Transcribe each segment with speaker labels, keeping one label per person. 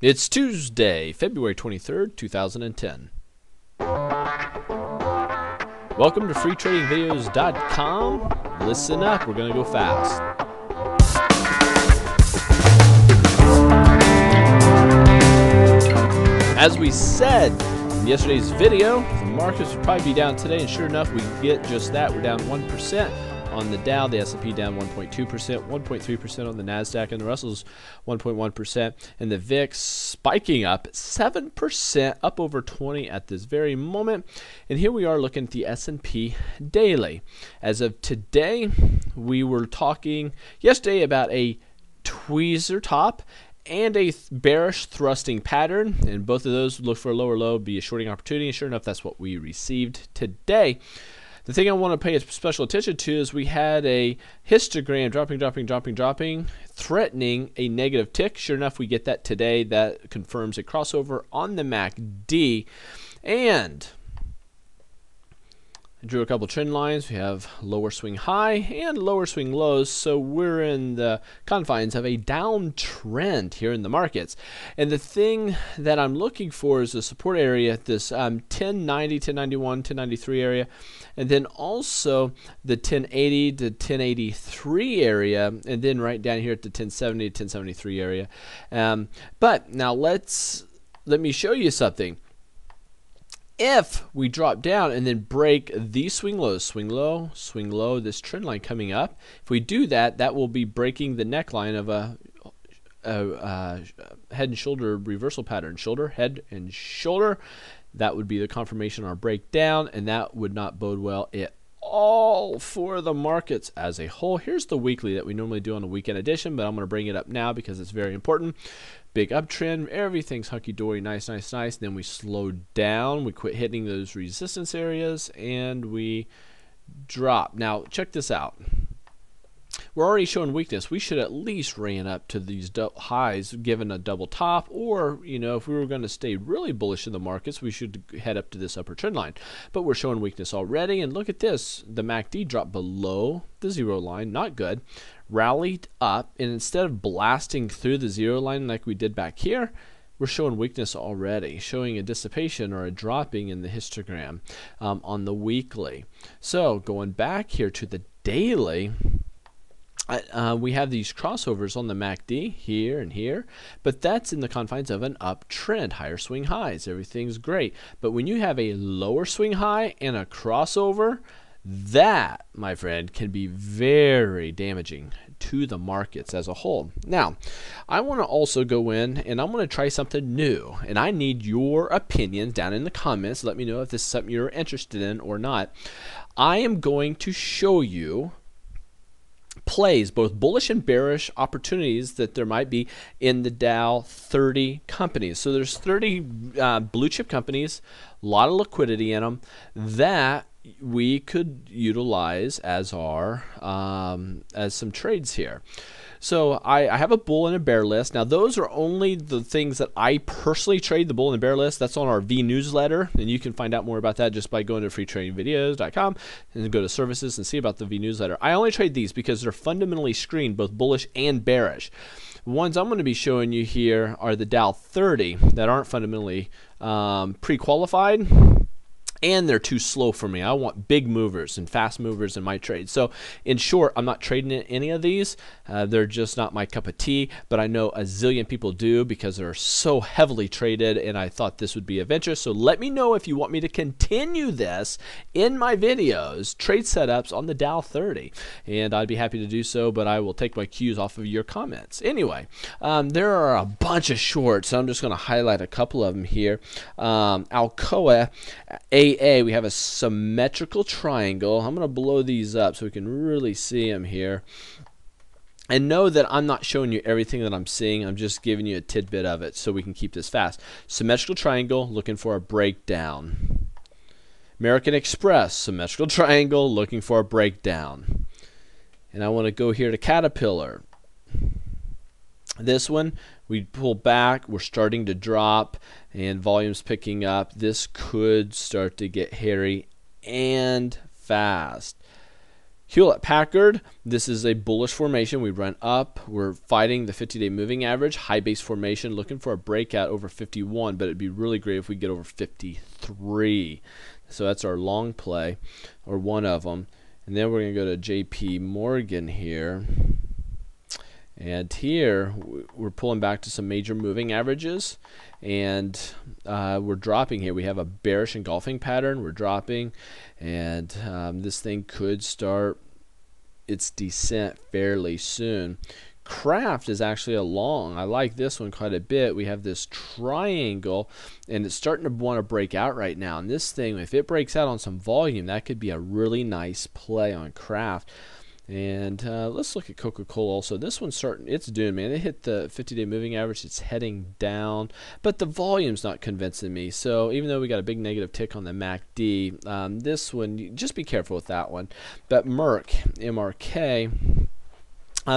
Speaker 1: It's Tuesday, February 23rd, 2010. Welcome to freetradingvideos.com. Listen up, we're going to go fast. As we said in yesterday's video, the markets would probably be down today, and sure enough, we get just that. We're down 1%. On the Dow, the S&P down 1.2%, 1.3% on the NASDAQ, and the Russell's 1.1%, and the VIX spiking up 7%, up over 20 at this very moment. And here we are looking at the S&P daily. As of today, we were talking yesterday about a tweezer top and a bearish thrusting pattern, and both of those look for a lower low, be a shorting opportunity, and sure enough, that's what we received today. The thing I want to pay special attention to is we had a histogram dropping, threatening a negative tick. Sure enough, we get that today. That confirms a crossover on the MACD. And I drew a couple trend lines. We have lower swing high and lower swing lows, so we're in the confines of a downtrend here in the markets. And the thing that I'm looking for is a support area at this 1090, 1091, 1093 area, and then also the 1080 to 1083 area, and then right down here at the 1070 to 1073 area. But now let me show you something. If we drop down and then break these swing low, this trend line coming up, if we do that, that will be breaking the neckline of a head and shoulder reversal pattern. Shoulder, head, and shoulder. That would be the confirmation on our breakdown, and that would not bode well at all for the markets as a whole. Here's the weekly that we normally do on the weekend edition, but I'm going to bring it up now because it's very important. Big uptrend, everything's hunky-dory, nice. Then we slow down, we quit hitting those resistance areas, and we drop. Now, check this out. We're already showing weakness. We should at least ran up to these highs given a double top, or, you know, if we were going to stay really bullish in the markets, we should head up to this upper trend line. But we're showing weakness already, and look at this. The MACD dropped below the zero line, not good. Rallied up, and instead of blasting through the zero line like we did back here, we're showing weakness already, showing a dissipation or a dropping in the histogram on the weekly. So going back here to the daily, we have these crossovers on the MACD here and here, but that's in the confines of an uptrend, higher swing highs. Everything's great. But when you have a lower swing high and a crossover, that, my friend, can be very damaging to the markets as a whole. Now, I want to also go in and I'm going to try something new, and I need your opinions down in the comments. Let me know if this is something you're interested in or not. I am going to show you plays, both bullish and bearish opportunities that there might be in the Dow 30 companies. So there's 30 blue chip companies, a lot of liquidity in them that we could utilize as our as some trades here. So I have a bull and a bear list. Now those are only the things that I personally trade, the bull and the bear list. That's on our V newsletter, and you can find out more about that just by going to freetradingvideos.com and go to services and see about the V newsletter. I only trade these because they're fundamentally screened, both bullish and bearish. The ones I'm going to be showing you here are the Dow 30 that aren't fundamentally pre-qualified, and they're too slow for me. I want big movers and fast movers in my trade. So in short, I'm not trading in any of these. They're just not my cup of tea, but I know a zillion people do because they're so heavily traded, and I thought this would be of interest. So let me know if you want me to continue this in my videos, trade setups on the Dow 30, and I'd be happy to do so, but I will take my cues off of your comments. Anyway, there are a bunch of shorts, so I'm just going to highlight a couple of them here. Alcoa, AA, we have a symmetrical triangle. I'm going to blow these up so we can really see them here. And know that I'm not showing you everything that I'm seeing. I'm just giving you a tidbit of it so we can keep this fast. Symmetrical triangle, looking for a breakdown. American Express, symmetrical triangle, looking for a breakdown. And I want to go here to Caterpillar. This one, we pull back, we're starting to drop, and volume's picking up. This could start to get hairy and fast. Hewlett Packard, this is a bullish formation. We run up. We're fighting the 50-day moving average. High base formation, looking for a breakout over 51, but it'd be really great if we get over 53. So that's our long play, or one of them. And then we're going to go to JP Morgan here. And here we're pulling back to some major moving averages, and we're dropping here. We have a bearish engulfing pattern. We're dropping, and this thing could start its descent fairly soon. Kraft is actually a long. I like this one quite a bit. We have this triangle, and it's starting to want to break out right now. And this thing, if it breaks out on some volume, that could be a really nice play on Kraft. And let's look at Coca-Cola also. This one's starting, it's doomed, man. They hit the 50-day moving average. It's heading down, but the volume's not convincing me. So even though we got a big negative tick on the MACD, this one, just be careful with that one. But Merck, MRK,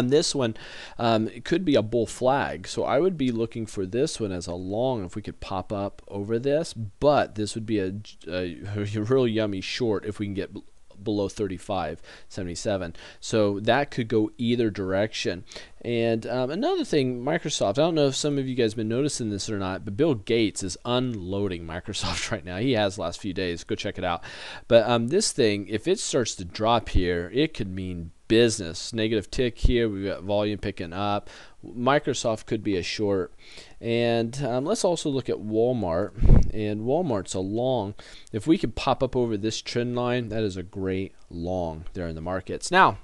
Speaker 1: this one, it could be a bull flag. So I would be looking for this one as a long if we could pop up over this. But this would be a real yummy short if we can get below 35.77. So that could go either direction. And another thing, Microsoft, I don't know if some of you guys have been noticing this or not, but Bill Gates is unloading Microsoft right now. He has the last few days. Go check it out. But this thing, if it starts to drop here, it could mean business. Negative tick here. We've got volume picking up. Microsoft could be a short. And let's also look at Walmart. And Walmart's a long. If we could pop up over this trend line, that is a great long there in the markets. Now,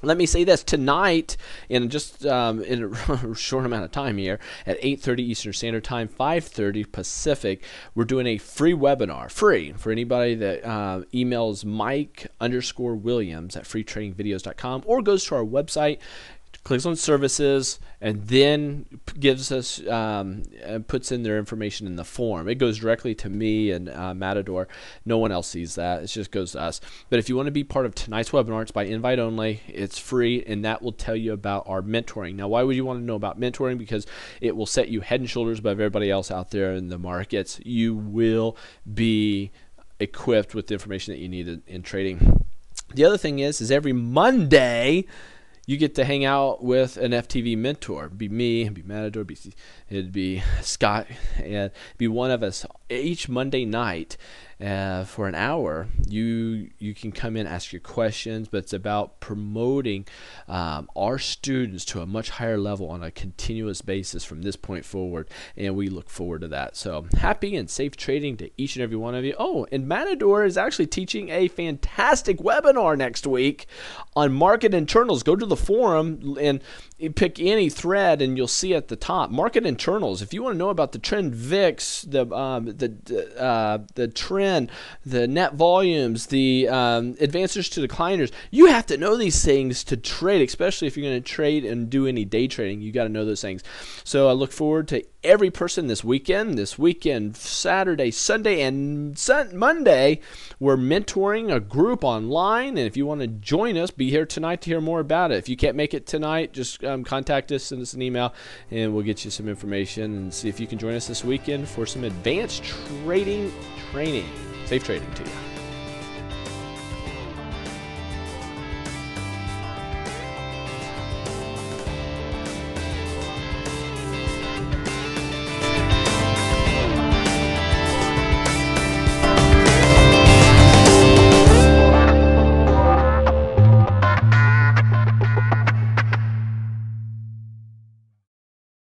Speaker 1: let me say this. Tonight, in just in a short amount of time here, at 8:30 Eastern Standard Time, 5:30 Pacific, we're doing a free webinar, free, for anybody that emails Mike_Williams at freetradingvideos.com or goes to our website, clicks on services, and then gives us puts in their information in the form. It goes directly to me and Matador. No one else sees that. It just goes to us. But if you want to be part of tonight's webinar, it's by invite only. It's free, and that will tell you about our mentoring. Now, why would you want to know about mentoring? Because it will set you head and shoulders above everybody else out there in the markets. You will be equipped with the information that you need in trading. The other thing is every Monday, you get to hang out with an FTV mentor. It'd be me, it'd be Matador, it'd be Scott, and it'd be one of us each Monday night for an hour. You can come in, ask your questions, but it's about promoting our students to a much higher level on a continuous basis from this point forward, and we look forward to that. So happy and safe trading to each and every one of you. Oh, and Matador is actually teaching a fantastic webinar next week on market internals. Go to the forum and pick any thread, and you'll see at the top market internals. If you want to know about the trend VIX, the trend, the net volumes, the advancers to decliners, you have to know these things to trade, especially if you're going to trade and do any day trading. You got to know those things. So I look forward to every person this weekend, Saturday, Sunday, and Monday. We're mentoring a group online, and if you want to join us, be here tonight to hear more about it. If you can't make it tonight, just contact us, send us an email, and we'll get you some information and see if you can join us this weekend for some advanced trading training. Safe trading to you.